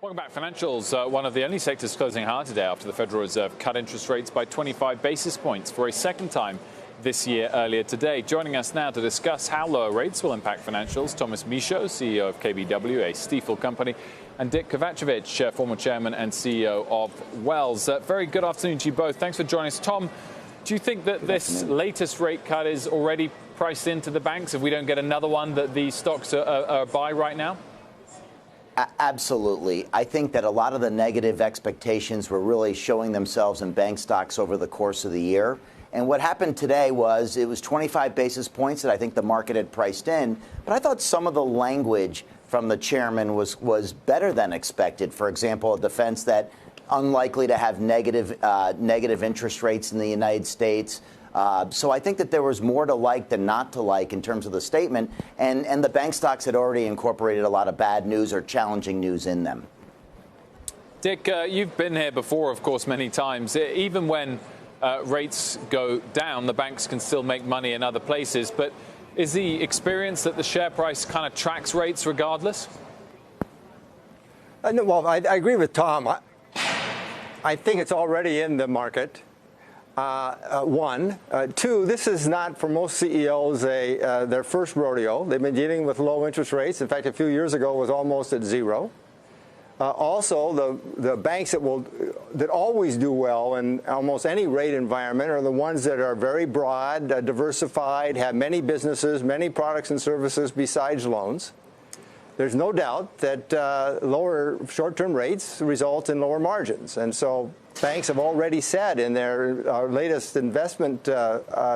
Welcome back. Financials, one of the only sectors closing higher today after the Federal Reserve cut interest rates by 25 basis points for a second time this year earlier today. Joining us now to discuss how lower rates will impact financials, Thomas Michaud, CEO of KBW, a Stifel company, and Dick Kovacevich, former chairman and CEO of Wells. Very good afternoon to you both. Thanks for joining us. Tom, do you think that this latest rate cut is already priced into the banks? If we don't get another one, that these stocks are buy right now? Absolutely. I think that a lot of the negative expectations were really showing themselves in bank stocks over the course of the year. And what happened today was it was 25 basis points that I think the market had priced in. But I thought some of the language from the chairman was better than expected. For example, a defense that unlikely to have negative interest rates in the United States. So I think that there was more to like than not to like in terms of the statement. And the bank stocks had already incorporated a lot of bad news or challenging news in them. Dick, you've been here before, of course, many times. Even when rates go down, the banks can still make money in other places. But is the experience that the share price kind of tracks rates regardless? No, well, I agree with Tom. I think it's already in the market. One. Two, this is not, for most CEOs, their first rodeo. They've been dealing with low interest rates. In fact, a few years ago, it was almost at zero. Also, the banks that always do well in almost any rate environment are the ones that are very broad, diversified, have many businesses, many products and services besides loans. There's no doubt that lower short-term rates result in lower margins. And so banks have already said in their latest investment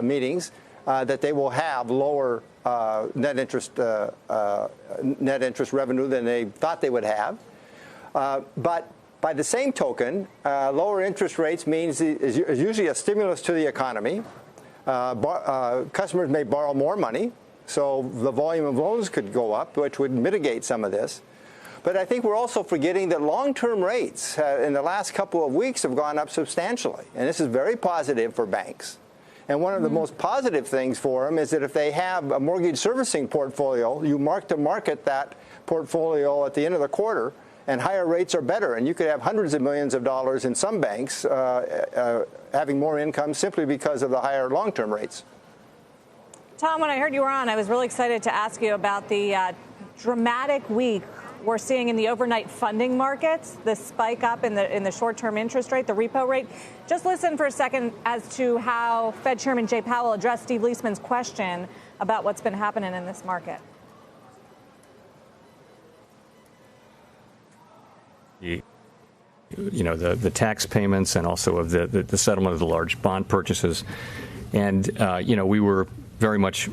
meetings that they will have lower net interest revenue than they thought they would have. But by the same token, lower interest rates means is usually a stimulus to the economy. Customers may borrow more money, so the volume of loans could go up, which would mitigate some of this. But I think we're also forgetting that long-term rates in the last couple of weeks have gone up substantially. And this is very positive for banks. And one of the most positive things for them is that if they have a mortgage servicing portfolio, you mark to market that portfolio at the end of the quarter, and higher rates are better. And you could have hundreds of millions of dollars in some banks having more income simply because of the higher long-term rates. Tom, when I heard you were on, I was really excited to ask you about the dramatic week we're seeing in the overnight funding markets, the spike up in the short-term interest rate, the repo rate. Just listen for a second as to how Fed Chairman Jay Powell addressed Steve Leisman's question about what's been happening in this market. The tax payments and also of the settlement of the large bond purchases. And, we were very much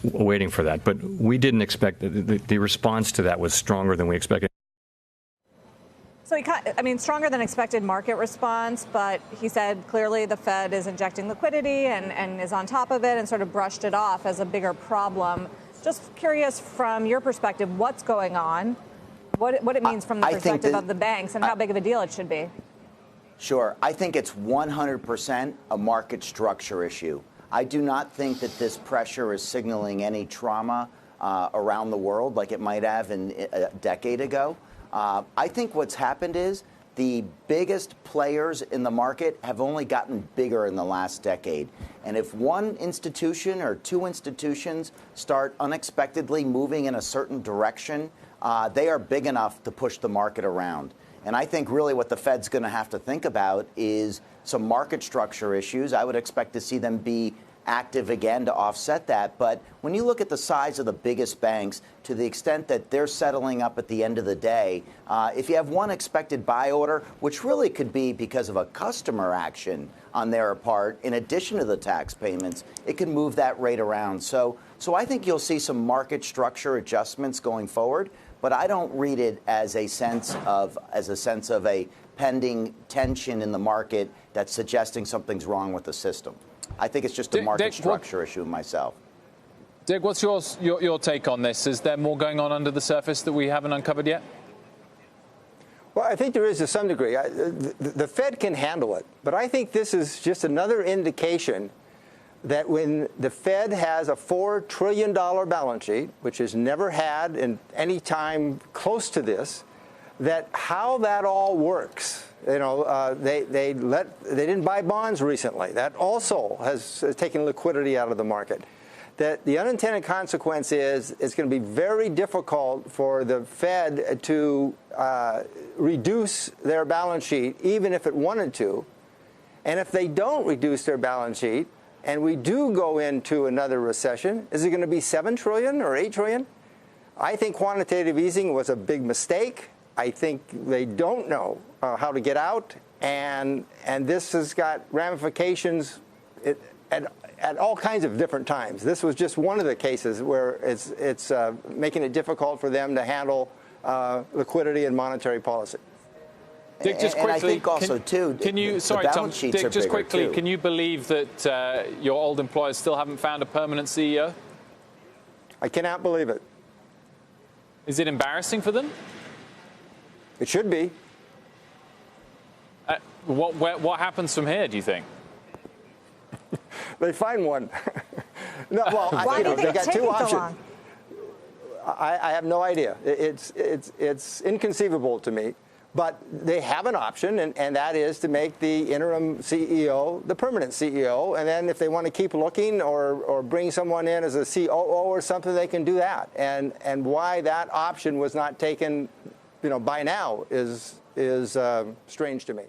waiting for that. But we didn't expect the response to that was stronger than we expected. So, stronger than expected market response. But he said clearly the Fed is injecting liquidity and is on top of it and sort of brushed it off as a bigger problem. Just curious from your perspective, what's going on? What it means from the perspective of the banks and how big of a deal it should be. Sure. I think it's 100% a market structure issue. I do not think that this pressure is signaling any trauma around the world like it might have a decade ago. I think what's happened is the biggest players in the market have only gotten bigger in the last decade. And if one institution or two institutions start unexpectedly moving in a certain direction, they are big enough to push the market around. And I think really what the Fed's going to have to think about is some market structure issues. I would expect to see them be active again to offset that. But when you look at the size of the biggest banks, to the extent that they're settling up at the end of the day, if you have one expected buy order, which really could be because of a customer action on their part, in addition to the tax payments, it can move that rate around. So I think you'll see some market structure adjustments going forward. But I don't read it as a sense of a pending tension in the market that's suggesting something's wrong with the system. I think it's just a market structure issue myself. Dick, what's your take on this? Is there more going on under the surface that we haven't uncovered yet? Well, I think there is to some degree. The Fed can handle it. But I think this is just another indication that when the Fed has a $4 trillion balance sheet, which has never had in any time close to this, that how that all works. You know, they didn't buy bonds recently. That also has taken liquidity out of the market. That the unintended consequence is it's going to be very difficult for the Fed to reduce their balance sheet, even if it wanted to. And if they don't reduce their balance sheet, and we do go into another recession, is it going to be $7 trillion or $8 trillion? I think quantitative easing was a big mistake. I think they don't know how to get out, and this has got ramifications at all kinds of different times. This was just one of the cases where it's making it difficult for them to handle liquidity and monetary policy. Dick, just quickly, and I think also, can you, sorry, Tom, Dick, just quickly, can you believe that your old employers still haven't found a permanent CEO? I cannot believe it. Is it embarrassing for them? It should be. What happens from here, do you think? They find one. No, well, why do you think it's taking so long? I have no idea. It's inconceivable to me. But they have an option, and that is to make the interim CEO the permanent CEO. And then if they want to keep looking or bring someone in as a COO or something, they can do that. And why that option was not taken, by now is strange to me.